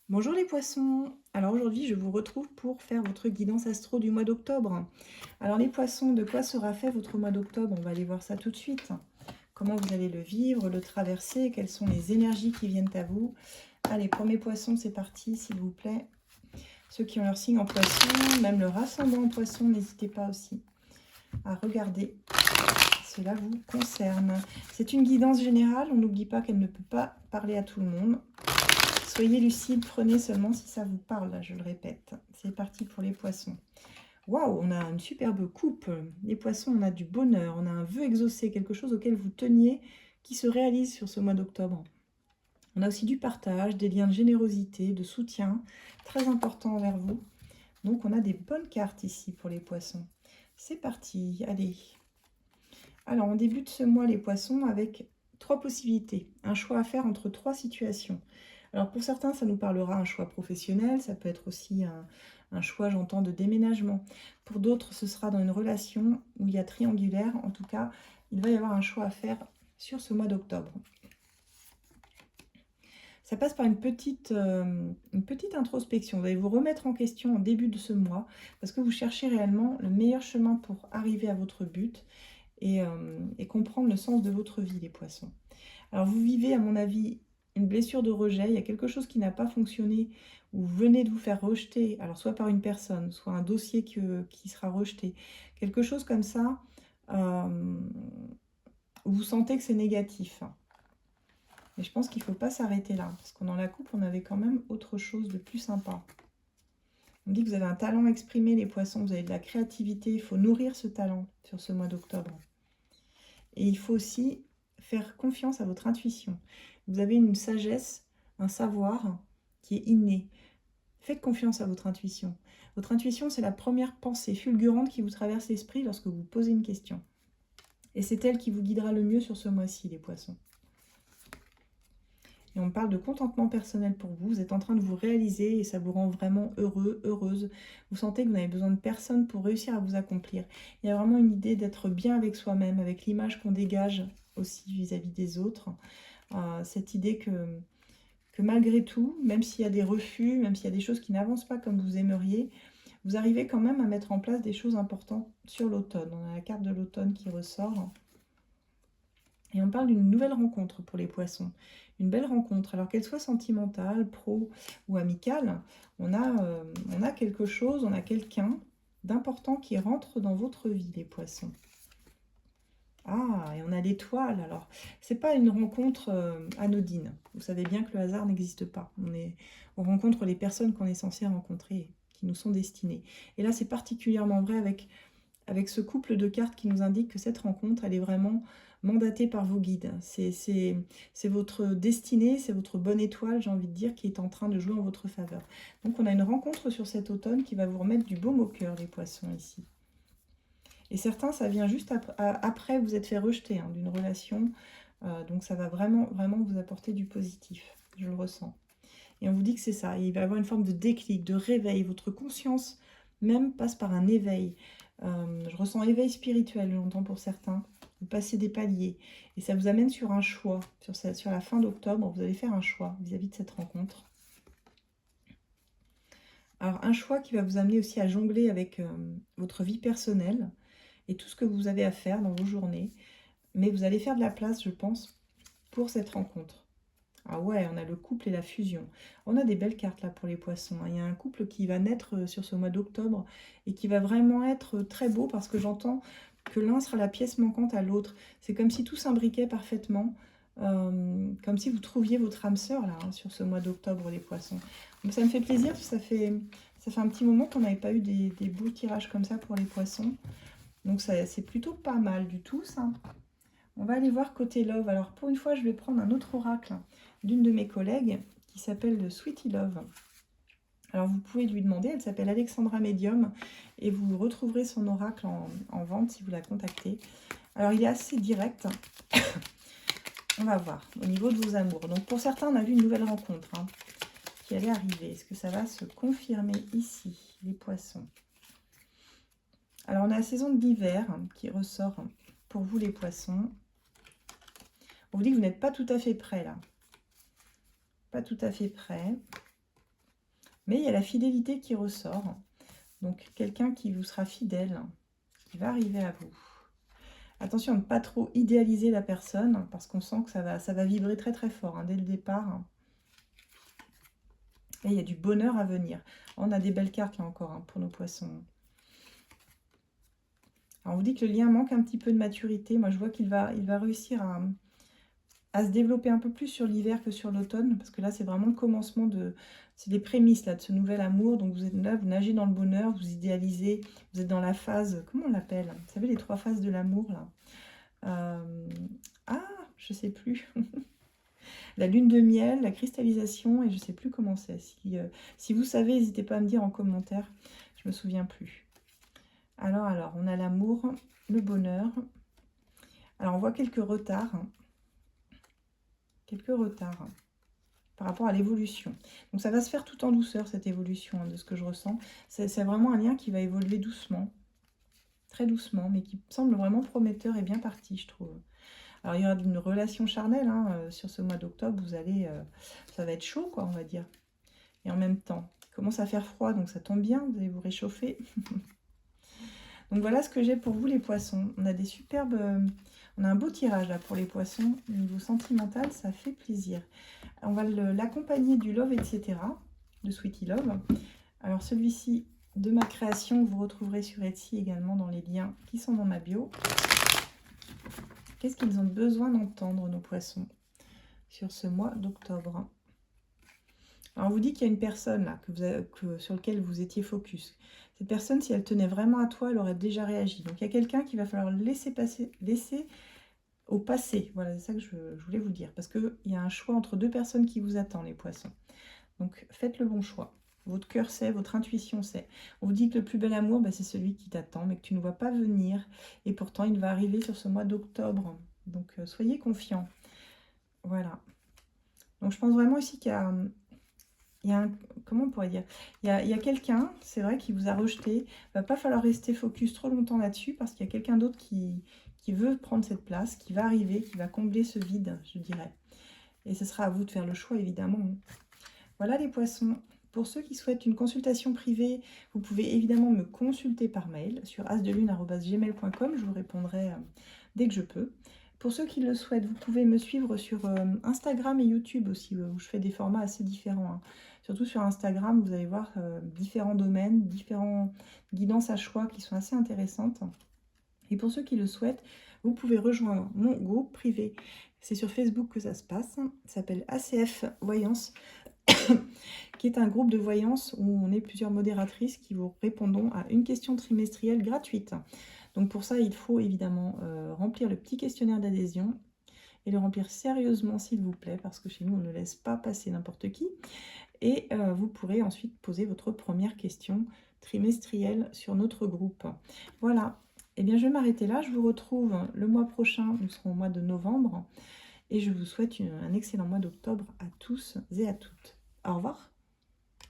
Bonjour les poissons. Alors aujourd'hui, je vous retrouve pour faire votre guidance astro du mois d'octobre. Alors les poissons, de quoi sera fait votre mois d'octobre? On va aller voir ça tout de suite. Comment vous allez le vivre, le traverser, quelles sont les énergies qui viennent à vous. Allez, premier poisson, c'est parti, s'il vous plaît. Ceux qui ont leur signe en poisson, même leur ascendant en poisson, n'hésitez pas aussi à regarder. Cela vous concerne. C'est une guidance générale, on n'oublie pas qu'elle ne peut pas parler à tout le monde. Soyez lucide, prenez seulement si ça vous parle, je le répète. C'est parti pour les poissons. Waouh, on a une superbe coupe. Les poissons, on a du bonheur, on a un vœu exaucé, quelque chose auquel vous teniez qui se réalise sur ce mois d'octobre. On a aussi du partage, des liens de générosité, de soutien, très important envers vous. Donc on a des bonnes cartes ici pour les poissons. C'est parti, allez. Alors on débute ce mois les poissons avec 3 possibilités. Un choix à faire entre 3 situations. Alors pour certains, ça nous parlera un choix professionnel, ça peut être aussi un choix, j'entends, de déménagement. Pour d'autres, ce sera dans une relation où il y a triangulaire. En tout cas, il va y avoir un choix à faire sur ce mois d'octobre. Ça passe par une petite introspection. Vous allez vous remettre en question en début de ce mois parce que vous cherchez réellement le meilleur chemin pour arriver à votre but et comprendre le sens de votre vie, les poissons. Alors vous vivez, à mon avis, une blessure de rejet, il y a quelque chose qui n'a pas fonctionné, ou vous venez de vous faire rejeter, alors soit par une personne, soit un dossier qui sera rejeté, quelque chose comme ça, euh, où vous sentez que c'est négatif. Mais je pense qu'il ne faut pas s'arrêter là, parce que dans la coupe, on avait quand même autre chose de plus sympa. On dit que vous avez un talent exprimé, les poissons, vous avez de la créativité, il faut nourrir ce talent sur ce mois d'octobre. Et il faut aussi faire confiance à votre intuition. Vous avez une sagesse, un savoir qui est inné. Faites confiance à votre intuition. Votre intuition, c'est la première pensée fulgurante qui vous traverse l'esprit lorsque vous posez une question. Et c'est elle qui vous guidera le mieux sur ce mois-ci, les poissons. Et on parle de contentement personnel pour vous. Vous êtes en train de vous réaliser et ça vous rend vraiment heureux, heureuse. Vous sentez que vous n'avez besoin de personne pour réussir à vous accomplir. Il y a vraiment une idée d'être bien avec soi-même, avec l'image qu'on dégage aussi vis-à-vis des autres. Cette idée que malgré tout, même s'il y a des refus, même s'il y a des choses qui n'avancent pas comme vous aimeriez, vous arrivez quand même à mettre en place des choses importantes sur l'automne. On a la carte de l'automne qui ressort. Et on parle d'une nouvelle rencontre pour les poissons. Une belle rencontre, alors qu'elle soit sentimentale, pro ou amicale, on a quelque chose, on a quelqu'un d'important qui rentre dans votre vie, les poissons. Ah, et on a l'étoile, alors. C'est pas une rencontre anodine. Vous savez bien que le hasard n'existe pas. On rencontre les personnes qu'on est censé rencontrer, qui nous sont destinées. Et là, c'est particulièrement vrai avec ce couple de cartes qui nous indique que cette rencontre, elle est vraiment mandatée par vos guides. C'est votre destinée, c'est votre bonne étoile, j'ai envie de dire, qui est en train de jouer en votre faveur. Donc on a une rencontre sur cet automne qui va vous remettre du baume au cœur, les poissons, ici. Et certains, ça vient juste après vous êtes fait rejeter d'une relation. Donc ça va vraiment, vraiment vous apporter du positif. Je le ressens. Et on vous dit que c'est ça. Il va y avoir une forme de déclic, de réveil. Votre conscience même passe par un éveil. Je ressens éveil spirituel, j'entends pour certains. Vous passez des paliers. Et ça vous amène sur un choix. Sur la fin d'octobre, vous allez faire un choix vis-à-vis de cette rencontre. Alors un choix qui va vous amener aussi à jongler avec votre vie personnelle et tout ce que vous avez à faire dans vos journées. Mais vous allez faire de la place, je pense, pour cette rencontre. Ah ouais, on a le couple et la fusion. On a des belles cartes là pour les poissons. Il y a un couple qui va naître sur ce mois d'octobre et qui va vraiment être très beau parce que j'entends que l'un sera la pièce manquante à l'autre. C'est comme si tout s'imbriquait parfaitement, comme si vous trouviez votre âme sœur là sur ce mois d'octobre, les poissons. Donc ça me fait plaisir, ça fait un petit moment qu'on n'avait pas eu des beaux tirages comme ça pour les poissons. Donc c'est plutôt pas mal du tout ça. On va aller voir côté love. Alors pour une fois, je vais prendre un autre oracle d'une de mes collègues qui s'appelle le Sweetie Love. Alors vous pouvez lui demander, elle s'appelle Alexandra Medium et vous retrouverez son oracle en vente si vous la contactez. Alors il est assez direct. On va voir au niveau de vos amours. Donc pour certains, on a vu une nouvelle rencontre qui allait arriver. Est-ce que ça va se confirmer ici, les poissons? Alors on a la saison de l'hiver qui ressort pour vous les poissons. On vous dit que vous n'êtes pas tout à fait prêt là. Pas tout à fait prêt. Mais il y a la fidélité qui ressort. Donc, quelqu'un qui vous sera fidèle, qui va arriver à vous. Attention à ne pas trop idéaliser la personne, parce qu'on sent que ça va vibrer très très fort, hein, dès le départ. Et il y a du bonheur à venir. On a des belles cartes là encore, hein, pour nos poissons. Alors, on vous dit que le lien manque un petit peu de maturité. Moi, je vois qu'il va réussir à se développer un peu plus sur l'hiver que sur l'automne, parce que là, c'est vraiment le commencement c'est les prémices là, de ce nouvel amour. Donc, vous êtes là, vous nagez dans le bonheur, vous idéalisez, vous êtes dans la phase, comment on l'appelle? Vous savez, les 3 phases de l'amour, là. Ah, je sais plus. La lune de miel, la cristallisation, et je sais plus comment c'est. Si vous savez, n'hésitez pas à me dire en commentaire. Je me souviens plus. Alors, on a l'amour, le bonheur. Alors, on voit quelques retards. Quelques retards par rapport à l'évolution. Donc, ça va se faire tout en douceur, cette évolution, hein, de ce que je ressens. C'est vraiment un lien qui va évoluer doucement. Très doucement, mais qui semble vraiment prometteur et bien parti, je trouve. Alors, il y aura une relation charnelle, hein, sur ce mois d'octobre. Ça va être chaud, quoi, on va dire. Et en même temps, il commence à faire froid, donc ça tombe bien, vous allez vous réchauffer. Donc, voilà ce que j'ai pour vous, les poissons. On a des superbes... on a un beau tirage, là, pour les poissons. Au niveau sentimental, ça fait plaisir. On va l'accompagner du Love, etc., de Sweetie Love. Alors, celui-ci, de ma création, vous retrouverez sur Etsy également dans les liens qui sont dans ma bio. Qu'est-ce qu'ils ont besoin d'entendre, nos poissons, sur ce mois d'octobre? Alors, on vous dit qu'il y a une personne là sur laquelle vous étiez focus. Cette personne, si elle tenait vraiment à toi, elle aurait déjà réagi. Donc, il y a quelqu'un qu'il va falloir laisser au passé. Voilà, c'est ça que je voulais vous dire. Parce qu'il y a un choix entre 2 personnes qui vous attendent, les poissons. Donc, faites le bon choix. Votre cœur sait, votre intuition sait. On vous dit que le plus bel amour, c'est celui qui t'attend, mais que tu ne vois pas venir. Et pourtant, il va arriver sur ce mois d'octobre. Donc, soyez confiants. Voilà. Donc, je pense vraiment ici qu'il y a comment on pourrait dire, il y a quelqu'un, c'est vrai, qui vous a rejeté. Il ne va pas falloir rester focus trop longtemps là-dessus, parce qu'il y a quelqu'un d'autre qui veut prendre cette place, qui va arriver, qui va combler ce vide, je dirais. Et ce sera à vous de faire le choix, évidemment. Voilà, les poissons. Pour ceux qui souhaitent une consultation privée, vous pouvez évidemment me consulter par mail sur asdelune@gmail.com. Je vous répondrai dès que je peux. Pour ceux qui le souhaitent, vous pouvez me suivre sur Instagram et YouTube aussi, où je fais des formats assez différents, hein. Surtout sur Instagram, vous allez voir différents domaines, différentes guidances à choix qui sont assez intéressantes. Et pour ceux qui le souhaitent, vous pouvez rejoindre mon groupe privé. C'est sur Facebook que ça se passe. Ça s'appelle ACF Voyance, qui est un groupe de voyance où on est plusieurs modératrices qui vous répondons à une question trimestrielle gratuite. Donc pour ça, il faut évidemment remplir le petit questionnaire d'adhésion et le remplir sérieusement, s'il vous plaît, parce que chez nous, on ne laisse pas passer n'importe qui. Et vous pourrez ensuite poser votre première question trimestrielle sur notre groupe. Voilà. Eh bien, je vais m'arrêter là. Je vous retrouve le mois prochain. Nous serons au mois de novembre. Et je vous souhaite un excellent mois d'octobre à tous et à toutes. Au revoir.